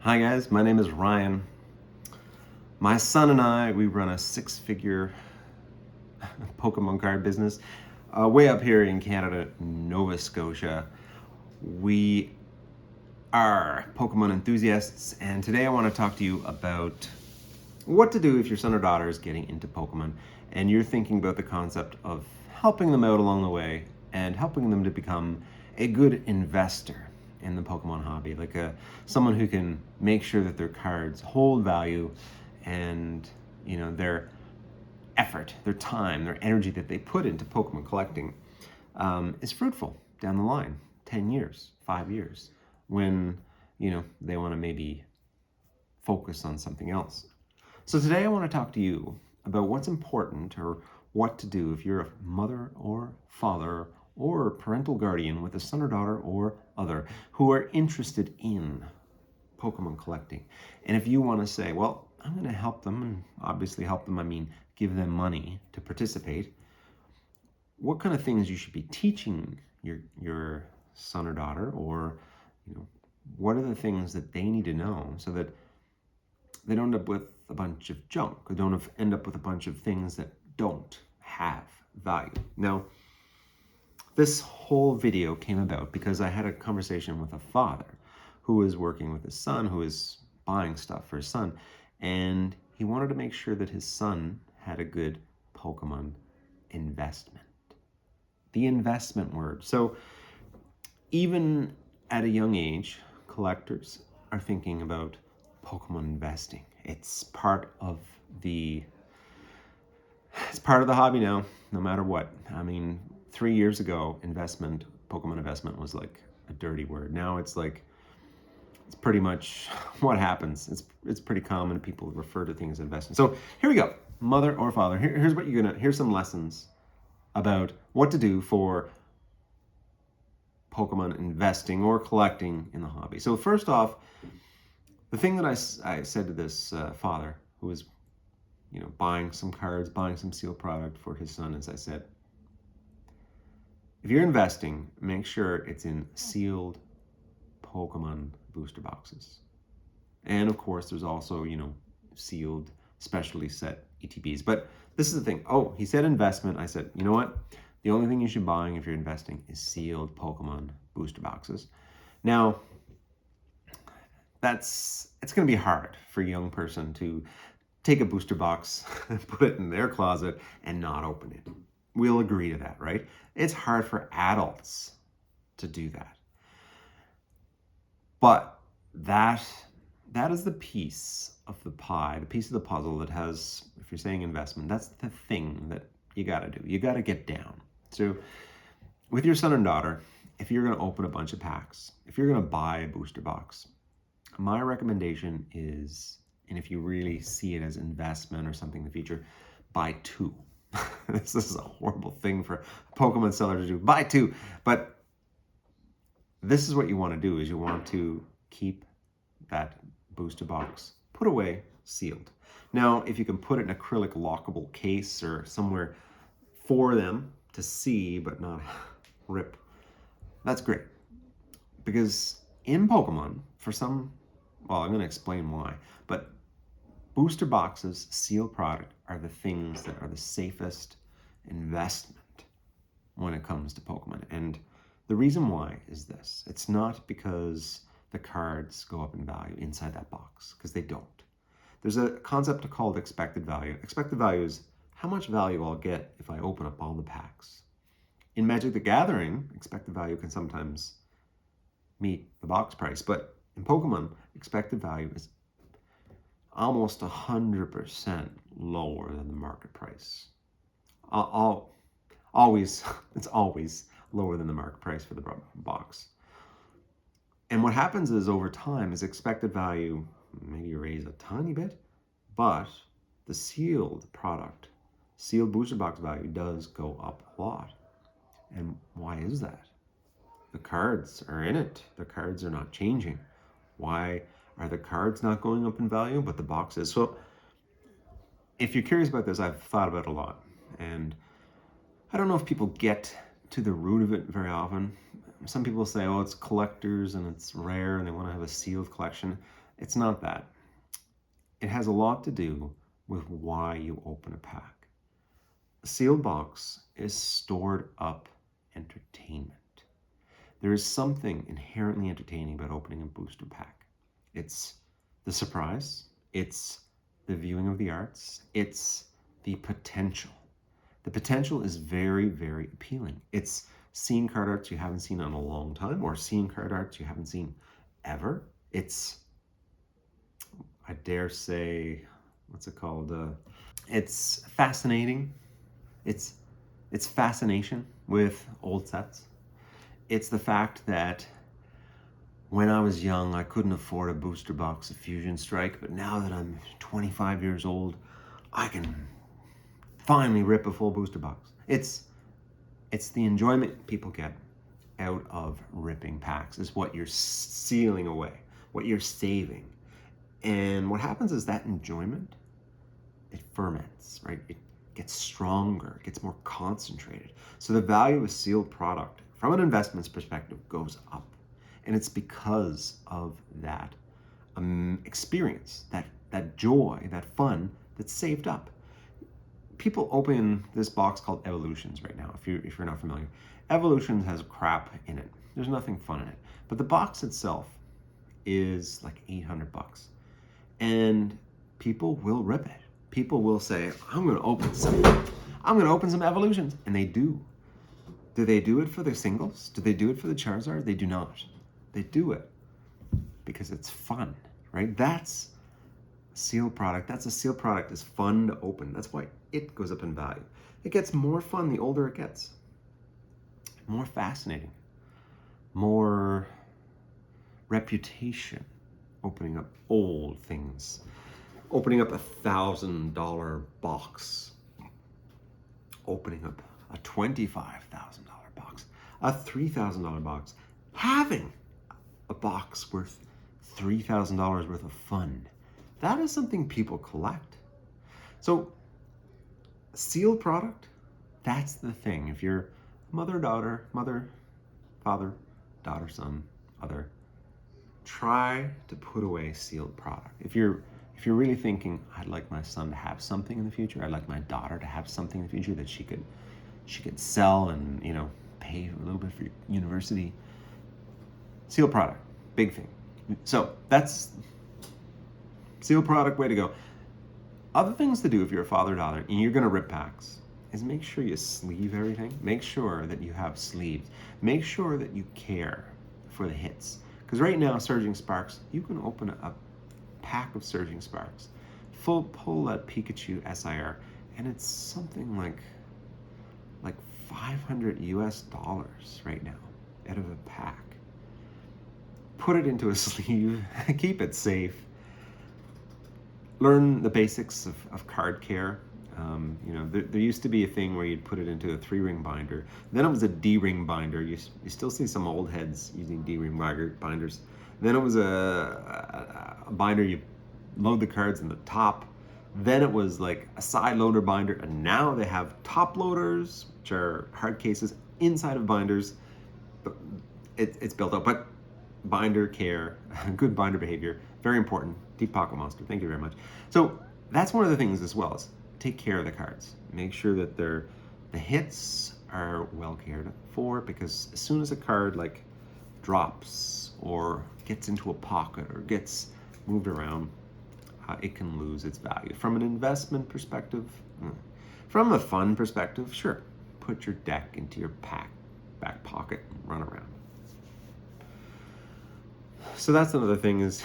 Hi guys, my name is Ryan. My son and I, we run a six-figure Pokemon card business way up here in Canada, Nova Scotia. We are Pokemon enthusiasts, and today I want to talk to you about what to do if your son or daughter is getting into Pokemon and you're thinking about the concept of helping them out along the way and helping them to become a good investor in the Pokemon hobby, like someone who can make sure that their cards hold value and their effort, their time, their energy that they put into Pokemon collecting is fruitful down the line, 10 years, 5 years, when they want to maybe focus on something else. So today I want to talk to you about what's important or what to do if you're a mother or father or parental guardian with a son or daughter or other who are interested in Pokemon collecting. And if you want to say, well, I'm going to help them, and obviously help them, I mean give them money to participate, what kind of things you should be teaching your son or daughter, or what are the things that they need to know so that they don't end up with a bunch of junk, or don't end up with a bunch of things that don't have value. Now, this whole video came about because I had a conversation with a father who was working with his son, who was buying stuff for his son, and he wanted to make sure that his son had a good Pokemon investment. The investment word. So even at a young age, collectors are thinking about Pokemon investing. It's part of the hobby now, no matter what. I mean, 3 years ago, Pokemon investment was like a dirty word. Now it's pretty much what happens. It's pretty common. People refer to things as investment. So here we go. Mother or father, here's some lessons about what to do for Pokemon investing or collecting in the hobby. So first off, the thing that I said to this father who was buying some cards, buying some sealed product for his son, as I said, if you're investing, make sure it's in sealed Pokemon booster boxes. And of course, there's also, sealed specialty set ETBs. But this is the thing. Oh, he said investment. I said, you know what? The only thing you should be buying if you're investing is sealed Pokemon booster boxes. Now, it's going to be hard for a young person to take a booster box, put it in their closet, and not open it. We'll agree to that, right? It's hard for adults to do that. But that is the piece of the pie, the piece of the puzzle that has, if you're saying investment, that's the thing that you got to do. You got to get down. So with your son and daughter, if you're going to open a bunch of packs, if you're going to buy a booster box, my recommendation is, and if you really see it as investment or something in the future, buy two. This is a horrible thing for a Pokemon seller to do. Buy two. But this is what you want to do, is you want to keep that booster box put away, sealed. Now, if you can put it in an acrylic lockable case or somewhere for them to see but not rip, that's great. Because in Pokemon, I'm going to explain why, but booster boxes, sealed product, are the things that are the safest investment when it comes to Pokemon. And the reason why is this. It's not because the cards go up in value inside that box, because they don't. There's a concept called expected value. Expected value is how much value I'll get if I open up all the packs. In Magic the Gathering, expected value can sometimes meet the box price, but in Pokemon, expected value is almost 100% lower than the market price. It's always lower than the market price for the box. And what happens is, over time, is expected value maybe raise a tiny bit, but the sealed product, sealed booster box value does go up a lot. And why is that? The cards are in it. The cards are not changing. Why are the cards not going up in value, but the box is? So if you're curious about this, I've thought about it a lot. And I don't know if people get to the root of it very often. Some people say, oh, it's collectors and it's rare and they want to have a sealed collection. It's not that. It has a lot to do with why you open a pack. A sealed box is stored up entertainment. There is something inherently entertaining about opening a booster pack. It's the surprise, it's the viewing of the arts, it's the potential. The potential is very, very appealing. It's seeing card arts you haven't seen in a long time, or seeing card arts you haven't seen ever. It's, I dare say, what's it called? It's fascinating. It's it's fascination with old sets. It's the fact that when I was young, I couldn't afford a booster box of Fusion Strike, but now that I'm 25 years old, I can finally rip a full booster box. It's the enjoyment people get out of ripping packs is what you're sealing away, what you're saving. And what happens is that enjoyment, it ferments, right? It gets stronger, it gets more concentrated. So the value of a sealed product from an investment's perspective goes up. And it's because of that experience, that joy, that fun that's saved up. People open this box called Evolutions right now, if you're not familiar. Evolutions has crap in it. There's nothing fun in it. But the box itself is like $800. And people will rip it. People will say, I'm gonna open some Evolutions. And they do. Do they do it for the singles? Do they do it for the Charizard? They do not. They do it because it's fun, right? That's a sealed product. That's a sealed product is fun to open. That's why it goes up in value. It gets more fun the older it gets. More fascinating. More reputation. Opening up old things. Opening up $1,000 box. Opening up a $25,000 box. A $3,000 box. Having a box worth $3,000 worth of fun. That is something people collect. So, sealed product, that's the thing. If you're mother, father, daughter, son, other, try to put away sealed product. If you're really thinking, I'd like my son to have something in the future, I'd like my daughter to have something in the future that she could sell and, pay a little bit for university. Sealed product, big thing. So that's sealed product, way to go. Other things to do if you're a father-daughter and you're gonna rip packs is make sure you sleeve everything. Make sure that you have sleeves. Make sure that you care for the hits. Because right now, Surging Sparks, you can open a pack of Surging Sparks, pull that Pikachu SIR, and it's something like $500 right now out of a pack. Put it into a sleeve, keep it safe. Learn the basics of card care. There used to be a thing where you'd put it into a 3-ring binder. Then it was a D-ring binder. You still see some old heads using D-ring binders. Then it was a binder you load the cards in the top. Then it was like a side loader binder, and now they have top loaders, which are hard cases inside of binders. It's built up, but binder care, good binder behavior, very important. Deep Pocket Monster, thank you very much. So that's one of the things as well, is take care of the cards. Make sure that the hits are well cared for, because as soon as a card drops or gets into a pocket or gets moved around, it can lose its value. From an investment perspective, from a fun perspective, sure, put your deck into your back pocket and run around. So that's another thing is,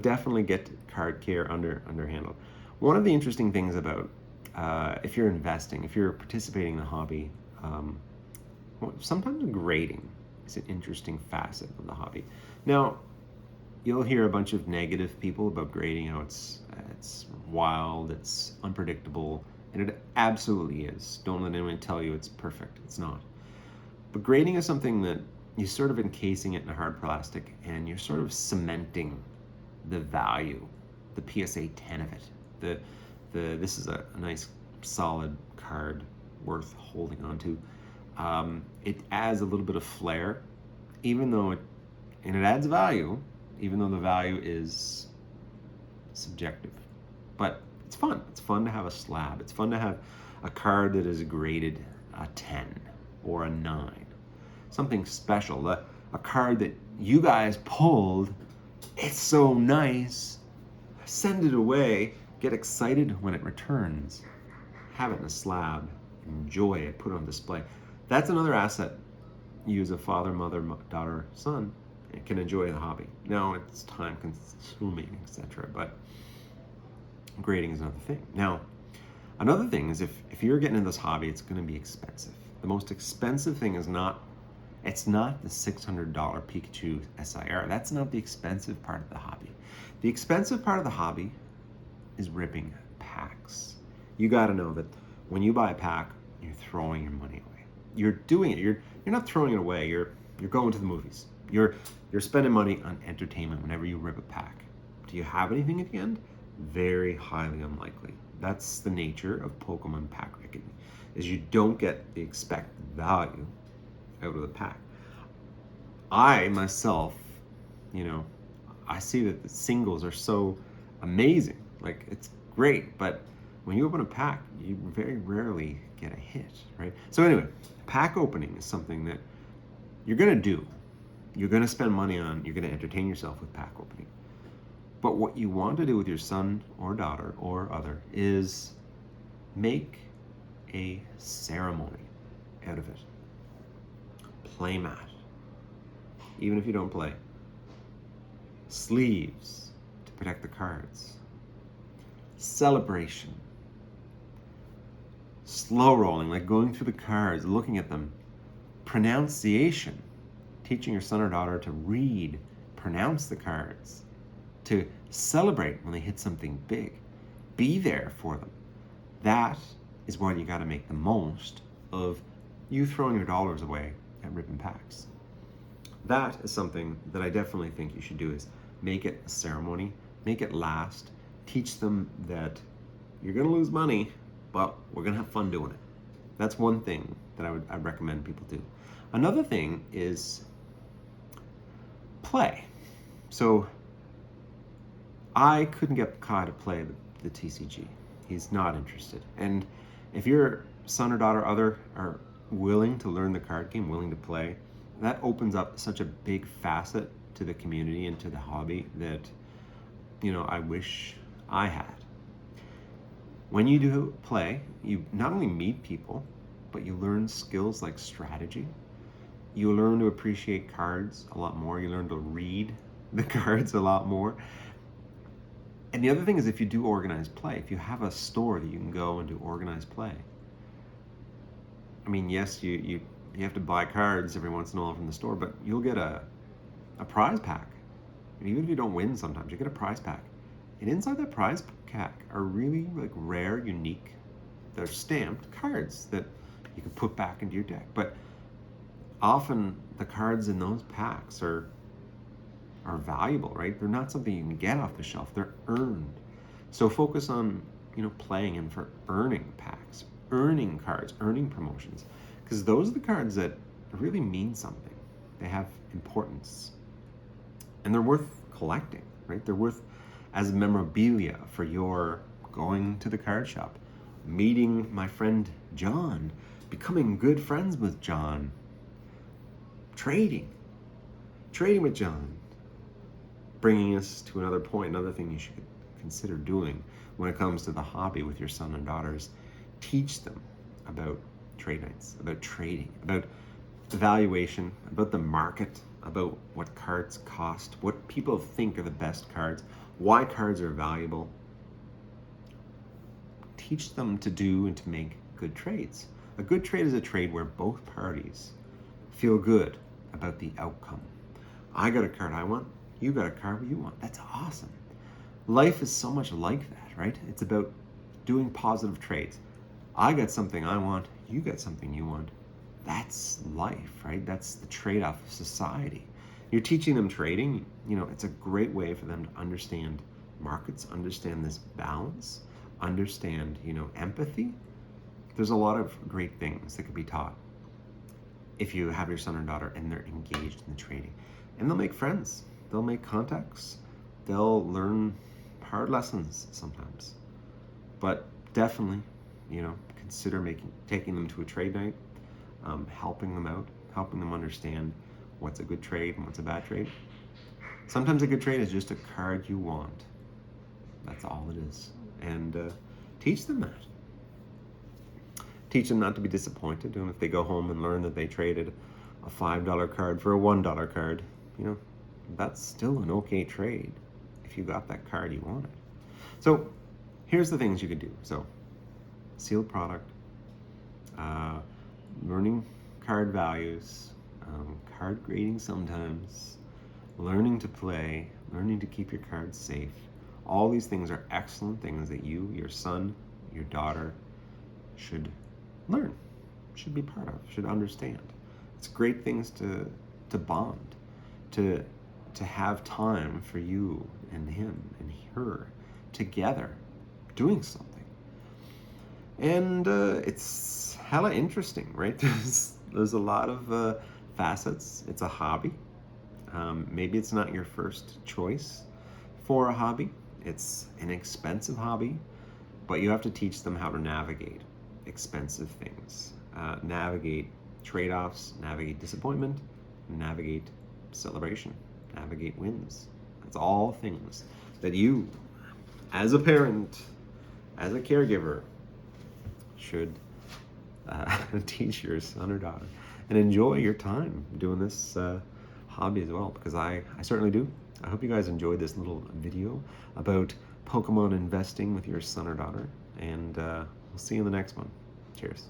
definitely get card care under handle. One of the interesting things about if you're investing, if you're participating in the hobby, sometimes grading is an interesting facet of the hobby. Now, you'll hear a bunch of negative people about grading, it's wild, it's unpredictable, and it absolutely is. Don't let anyone tell you it's perfect. It's not. But grading is something that you're sort of encasing it in a hard plastic, and you're sort of cementing the value, the PSA 10 of it. This is a nice solid card worth holding on to. It adds a little bit of flair, even though it adds value, even though the value is subjective. But it's fun. It's fun to have a slab. It's fun to have a card that is graded a 10 or a 9. Something special. A card that you guys pulled. It's so nice. Send it away. Get excited when it returns. Have it in a slab. Enjoy it. Put it on display. That's another asset you as a father, mother, daughter, son can enjoy the hobby. Now it's time consuming, etc. But grading is another thing. Now, another thing is if you're getting into this hobby, it's going to be expensive. The most expensive thing is not the $600 Pikachu SIR. That's not the expensive part of the hobby. The expensive part of the hobby is ripping packs. You got to know that when you buy a pack, you're throwing your money away. You're doing it. You're not throwing it away. You're going to the movies. You're spending money on entertainment whenever you rip a pack. Do you have anything at the end? Very highly unlikely. That's the nature of Pokemon pack ripping, is you don't get the expected value out of the pack. I myself, I see that the singles are so amazing. Like, it's great, but when you open a pack, you very rarely get a hit, right? So anyway, pack opening is something that you're gonna do. You're gonna spend money on, you're gonna entertain yourself with pack opening. But what you want to do with your son or daughter or other is make a ceremony out of it. Playmat, even if you don't play. Sleeves to protect the cards. Celebration. Slow rolling, like going through the cards, looking at them. Pronunciation, teaching your son or daughter to read, pronounce the cards, to celebrate when they hit something big. Be there for them. That is what you got to make the most of you throwing your dollars away at ripping packs. That is something that I definitely think you should do, is make it a ceremony, make it last, teach them that you're going to lose money, but we're going to have fun doing it. That's one thing that I'd recommend people do. Another thing is play. So I couldn't get Kai to play the TCG. He's not interested. And if your son or daughter other are willing to learn the card game, willing to play, that opens up such a big facet to the community and to the hobby that, I wish I had. When you do play, you not only meet people, but you learn skills like strategy. You learn to appreciate cards a lot more. You learn to read the cards a lot more. And the other thing is, if you do organized play, if you have a store that you can go and do organized play, I mean, yes, you have to buy cards every once in a while from the store, but you'll get a prize pack. And even if you don't win sometimes, you get a prize pack. And inside that prize pack are really rare, unique, they're stamped cards that you can put back into your deck. But often the cards in those packs are valuable, right? They're not something you can get off the shelf. They're earned. So focus on, playing and for earning packs, earning cards, earning promotions, because those are the cards that really mean something. They have importance, and they're worth collecting, right? They're worth as memorabilia for your going to the card shop, meeting my friend John, becoming good friends with John, trading with John, bringing us to another point. Another thing you should consider doing when it comes to the hobby with your son and daughters, teach them about trade nights, about trading, about valuation, about the market, about what cards cost, what people think are the best cards, why cards are valuable. Teach them to do and to make good trades. A good trade is a trade where both parties feel good about the outcome. I got a card I want, you got a card you want. That's awesome. Life is so much like that, right? It's about doing positive trades. I got something I want, you got something you want. That's life, right? That's the trade-off of society. You're teaching them trading, it's a great way for them to understand markets, understand this balance, understand, empathy. There's a lot of great things that could be taught if you have your son or daughter and they're engaged in the trading. And they'll make friends, they'll make contacts, they'll learn hard lessons sometimes, but definitely, consider taking them to a trade night, helping them out, helping them understand what's a good trade and what's a bad trade. Sometimes a good trade is just a card you want. That's all it is. And teach them that. Teach them not to be disappointed. And if they go home and learn that they traded a $5 card for a $1 card, that's still an okay trade if you got that card you wanted. So here's the things you could do. So sealed product, learning card values, card grading sometimes, learning to play, learning to keep your cards safe. All these things are excellent things that you, your son, your daughter should learn, should be part of, should understand. It's great things to bond, to have time for you and him and her together doing something. And it's hella interesting, right? There's a lot of facets. It's a hobby. Maybe it's not your first choice for a hobby. It's an expensive hobby, but you have to teach them how to navigate expensive things, navigate trade-offs, navigate disappointment, navigate celebration, navigate wins. That's all things that you, as a parent, as a caregiver, should teach your son or daughter, and enjoy your time doing this hobby as well, because I certainly do. I hope you guys enjoyed this little video about Pokemon investing with your son or daughter, and we'll see you in the next one. Cheers.